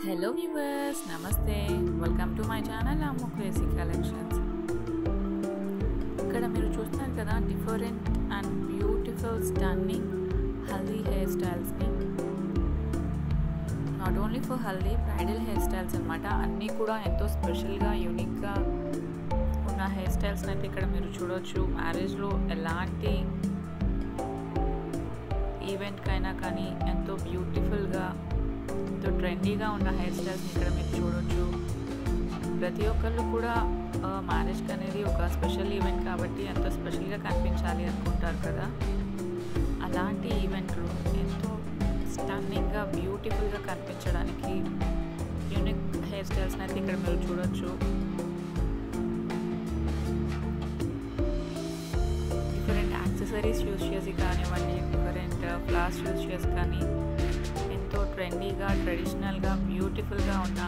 Hello viewers, Namaste. Welcome to my channel Ammu Crazy Collections. ఇక్కడ మీరు చూస్తున్నారు కదా different and beautiful stunning haldi hair styles ని not only for haldi bridal hair styles అన్నమాట. అన్నీ కూడా ఎంతో స్పెషల్ గా యూనిక్ గా ఉన్న హెయిర్ స్టైల్స్ అయితే ఇక్కడ మీరు చూడొచ్చు. మ్యారేజ్ లో ఎలాంటి ఈవెంట్ కైనా కానీ ఎంతో బ్యూటిఫుల్ గా ఎంతో ట్రెండీగా ఉన్న హెయిర్ స్టైల్స్ ఇక్కడ మీరు చూడొచ్చు. ప్రతి ఒక్కళ్ళు కూడా మ్యారేజ్కి అనేది ఒక స్పెషల్ ఈవెంట్ కాబట్టి ఎంతో స్పెషల్గా కనిపించాలి అనుకుంటారు కదా. అలాంటి ఈవెంట్లు ఎంతో స్టన్నింగ్గా బ్యూటిఫుల్గా కనిపించడానికి యూనిక్ హెయిర్ స్టైల్స్ అయితే ఇక్కడ మీరు చూడొచ్చు. డిఫరెంట్ యాక్సెసరీస్ యూజ్ చేసి కానివ్వండి, డిఫరెంట్ ఫ్లవర్స్ యూజ్ చేసి కానీ ఎంతో ట్రెండీగా ట్రెడిషనల్గా బ్యూటిఫుల్గా ఉన్న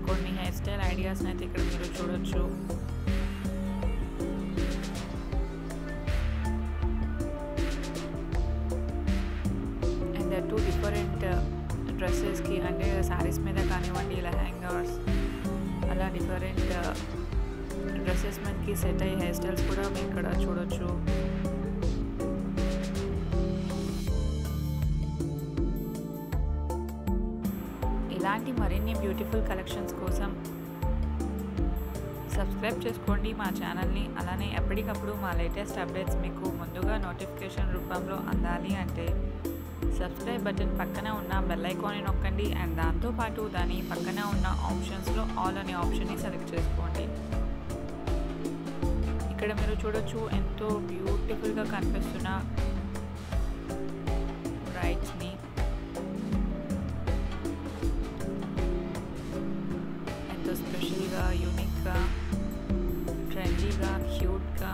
కొన్ని హెయిర్ స్టైల్ ఐడియాస్ని అయితే ఇక్కడ మీరు చూడొచ్చు. అండ్ టూ డిఫరెంట్ డ్రెస్సెస్కి అంటే శారీస్ మీద కానివ్వండి, లెహంగాస్ అలా డిఫరెంట్ డ్రెస్సెస్ మీదకి సెట్ అయ్యే హెయిర్ స్టైల్స్ కూడా మీరు ఇక్కడ చూడొచ్చు. ఇలాంటి మరిన్ని బ్యూటిఫుల్ కలెక్షన్స్ కోసం సబ్స్క్రైబ్ చేసుకోండి మా ఛానల్ని. అలానే ఎప్పటికప్పుడు మా లేటెస్ట్ అప్డేట్స్ మీకు ముందుగా నోటిఫికేషన్ రూపంలో అందాలి అంటే సబ్స్క్రైబ్ బటన్ పక్కన ఉన్న బెల్ ఐకాన్ని నొక్కండి. అండ్ దాంతోపాటు దాని పక్కన ఉన్న ఆప్షన్స్లో ఆల్ అనే ఆప్షన్ని సెలెక్ట్ చేసుకోండి. ఇక్కడ మీరు చూడొచ్చు ఎంతో బ్యూటిఫుల్గా కనిపిస్తున్న బ్రైడ్స్ని. స్పెషల్గా యూనిక్గా ట్రెండీగా క్యూట్గా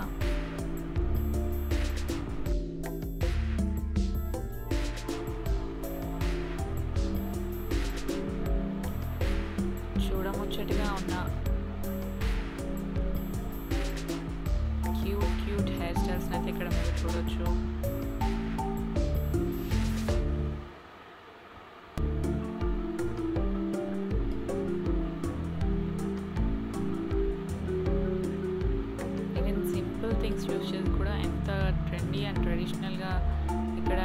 చూడముచ్చటగా ఉన్న క్యూట్ హెయిర్ స్టైల్స్ అయితే ఇక్కడ మీరు చూడొచ్చు. థింగ్స్ యూజ్ చేసి కూడా ఎంత ట్రెండీ అండ్ ట్రెడిషనల్గా ఇక్కడ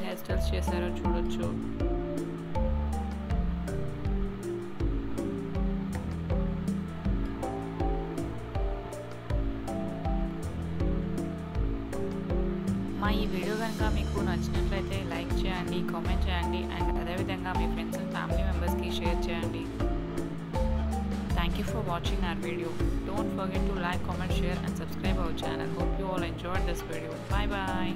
హెయిర్ స్టైల్స్ చేశారో చూడొచ్చు. మా ఈ వీడియో కనుక మీకు నచ్చినట్లయితే లైక్ చేయండి, కామెంట్ చేయండి అండ్ అదేవిధంగా మీ ఫ్రెండ్స్ అండ్ ఫ్యామిలీ మెంబర్స్కి షేర్ చేయండి. Thank you for watching our video. Don't forget to like, comment, share and subscribe our channel. Hope you all enjoyed this video. Bye bye.